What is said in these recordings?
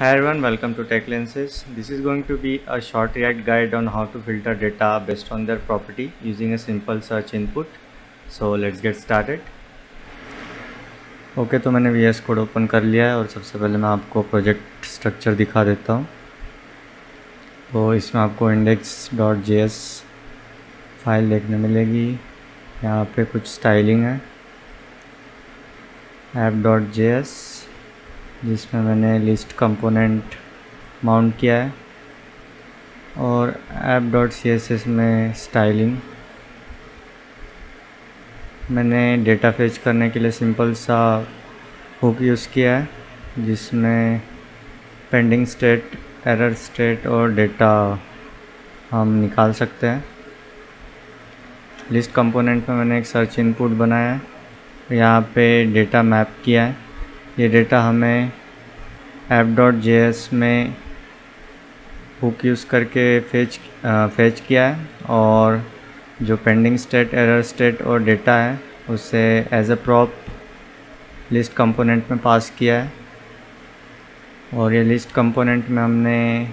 Hi everyone, welcome to Tech Lenses. This is going to be a short React guide on how to filter data based on their property using a simple search input. So let's get started. Okay तो मैंने VS code open कर लिया है और सबसे पहले मैं आपको प्रोजेक्ट स्ट्रक्चर दिखा देता हूँ। तो इसमें आपको index.js फाइल देखने मिलेगी। यहाँ पे कुछ स्टाइलिंग है, app.js जिसमें मैंने लिस्ट कंपोनेंट माउंट किया है, और app.css में स्टाइलिंग। मैंने डेटा फेच करने के लिए सिंपल सा हुक यूज़ किया है जिसमें पेंडिंग स्टेट, एरर स्टेट और डेटा हम निकाल सकते हैं। लिस्ट कंपोनेंट में मैंने एक सर्च इनपुट बनाया है, यहाँ पे डेटा मैप किया है। ये डेटा हमें app.js में हुक यूज़ करके फेच किया है, और जो पेंडिंग स्टेट, एरर स्टेट और डेटा है उसे as a prop list component में पास किया है। और ये लिस्ट कंपोनेंट में हमने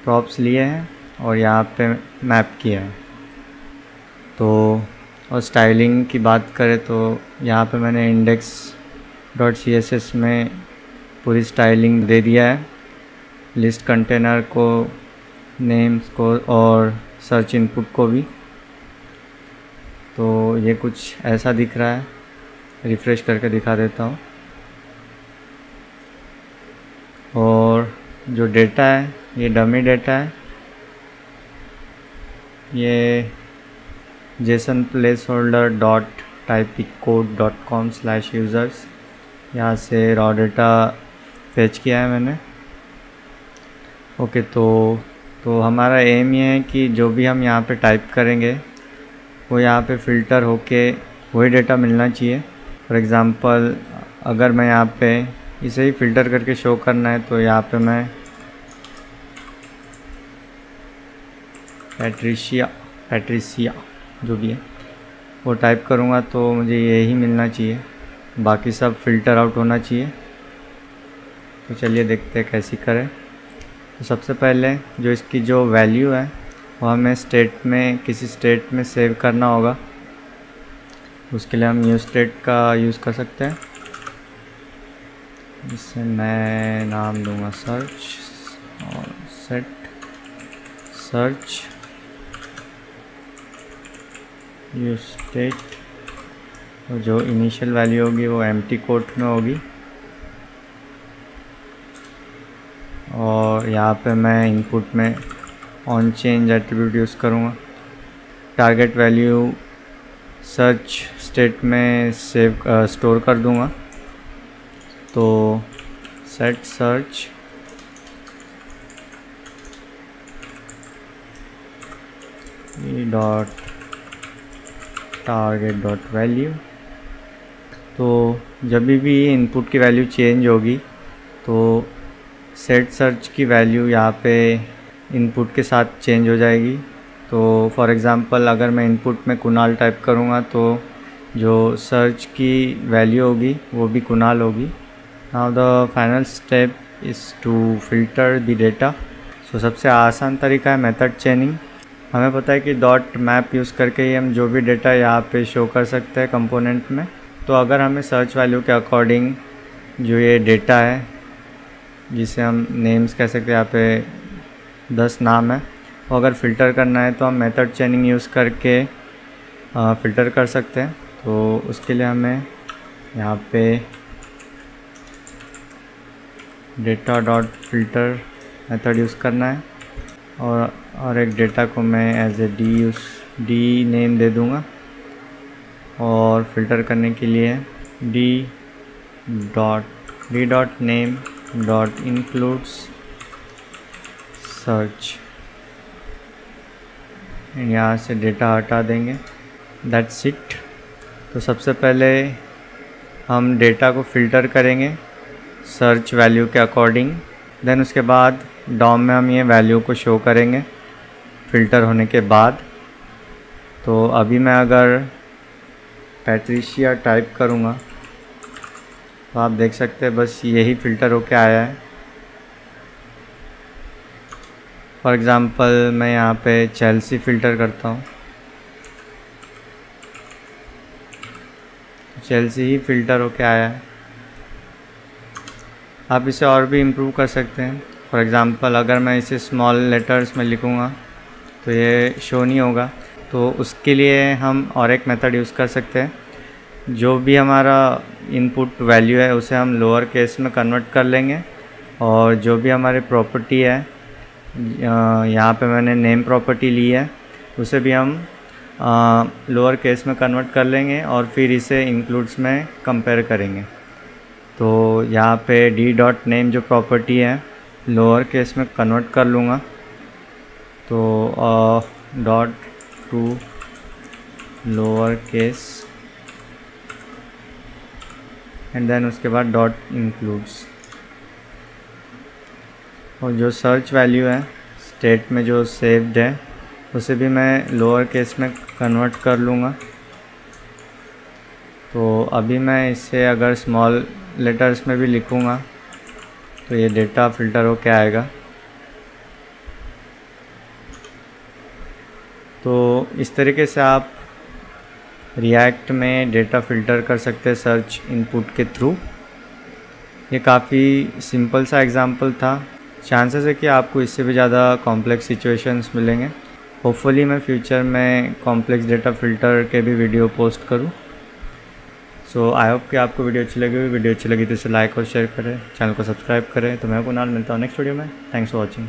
प्रॉप्स लिए हैं और यहाँ पे मैप किया है। तो और स्टाइलिंग की बात करें तो यहाँ पे मैंने index.css में पूरी स्टाइलिंग दे दिया है, लिस्ट कंटेनर को, नेम्स को और सर्च इनपुट को भी। तो ये कुछ ऐसा दिख रहा है, रिफ़्रेश करके दिखा देता हूँ। और जो डेटा है ये डमी डेटा है, ये Jason place holder dot typicode.com/users यहाँ से रॉ डेटा फेच किया है मैंने। ओके तो हमारा एम ये है कि जो भी हम यहाँ पे टाइप करेंगे वो यहाँ पे फ़िल्टर होके वही डेटा मिलना चाहिए। फॉर एग्ज़ाम्पल अगर मैं यहाँ पे इसे ही फ़िल्टर करके शो करना है तो यहाँ पे मैं पैट्रिसिया जो भी है वो टाइप करूँगा तो मुझे यही मिलना चाहिए, बाकी सब फ़िल्टर आउट होना चाहिए। तो चलिए देखते हैं कैसे करें। तो सबसे पहले जो इसकी जो वैल्यू है वो हमें स्टेट में, किसी स्टेट में सेव करना होगा। उसके लिए हम न्यू स्टेट का यूज़ कर सकते हैं, जिससे मैं नाम दूंगा सर्च, और सेट सर्च न्यू स्टेट। तो जो इनिशियल वैल्यू होगी वो एम्प्टी कोट में होगी, और यहाँ पे मैं इनपुट में ऑन चेंज एट्रीब्यूट यूज़ करूँगा। टारगेट वैल्यू सर्च स्टेट में स्टोर कर दूँगा। तो set search dot target dot value. तो जब भी इनपुट की वैल्यू चेंज होगी तो सेट सर्च की वैल्यू यहाँ पे इनपुट के साथ चेंज हो जाएगी। तो फॉर एग्ज़ाम्पल अगर मैं इनपुट में कुणाल टाइप करूँगा तो जो सर्च की वैल्यू होगी वो भी कुणाल होगी। Now the final step is to filter the data. So सबसे आसान तरीका है मेथड चेनिंग। हमें पता है कि डॉट मैप यूज़ करके ही हम जो भी डेटा यहाँ पे शो कर सकते हैं कंपोनेंट में। तो अगर हमें सर्च वैल्यू के अकॉर्डिंग जो ये डेटा है, जिसे हम नेम्स कह सकते हैं, यहाँ पे 10 नाम है, वो अगर फ़िल्टर करना है तो हम मेथड चेनिंग यूज़ करके फ़िल्टर कर सकते हैं। तो उसके लिए हमें यहाँ पे data dot filter method use करना है, और एक डेटा को मैं एज ए डी नेम दे दूँगा, और फिल्टर करने के लिए D dot name dot includes search, यहाँ से डेटा हटा देंगे। That's it. तो सबसे पहले हम डेटा को फ़िल्टर करेंगे सर्च वैल्यू के अकॉर्डिंग, देन उसके बाद डॉम में हम ये वैल्यू को शो करेंगे फ़िल्टर होने के बाद। तो अभी मैं अगर पैट्रिशिया टाइप करूँगा तो आप देख सकते हैं बस यही फ़िल्टर होके आया है। फॉर एग्ज़ाम्पल मैं यहाँ पे चेल्सी फ़िल्टर करता हूँ, चेल्सी ही फ़िल्टर होके आया है। आप इसे और भी इम्प्रूव कर सकते हैं। फॉर एग्ज़ाम्पल अगर मैं इसे स्मॉल लेटर्स में लिखूँगा तो ये शो नहीं होगा, तो उसके लिए हम और एक मेथड यूज़ कर सकते हैं। जो भी हमारा इनपुट वैल्यू है उसे हम लोअर केस में कन्वर्ट कर लेंगे, और जो भी हमारी प्रॉपर्टी है, यहाँ पे मैंने नेम प्रॉपर्टी ली है, उसे भी हम लोअर केस में कन्वर्ट कर लेंगे और फिर इसे इंक्लूड्स में कंपेयर करेंगे। तो यहाँ पे d.name जो प्रॉपर्टी है लोअर केस में कन्वर्ट कर लूँगा, तो dot to lower case and then उसके बाद डॉट इंक्लूड्स। और जो सर्च वैल्यू है स्टेट में जो सेव्ड है उसे भी मैं लोअर केस में कन्वर्ट कर लूँगा। तो अभी मैं इसे अगर स्मॉल लेटर्स में भी लिखूँगा तो ये डेटा फ़िल्टर होके आएगा। तो इस तरीके से आप रिएक्ट में डेटा फ़िल्टर कर सकते हैं सर्च इनपुट के थ्रू। ये काफ़ी सिंपल सा एग्जांपल था। चांसेस है कि आपको इससे भी ज़्यादा कॉम्प्लेक्स सिचुएशंस मिलेंगे। होपफुली मैं फ्यूचर में कॉम्प्लेक्स डेटा फ़िल्टर के भी वीडियो पोस्ट करूँ। सो आई होप कि आपको वीडियो अच्छी लगी तो इसे लाइक और शेयर करें, चैनल को सब्सक्राइब करें। तो मैं कुणाल, मिलता हूँ नेक्स्ट वीडियो में। Thanks for watching.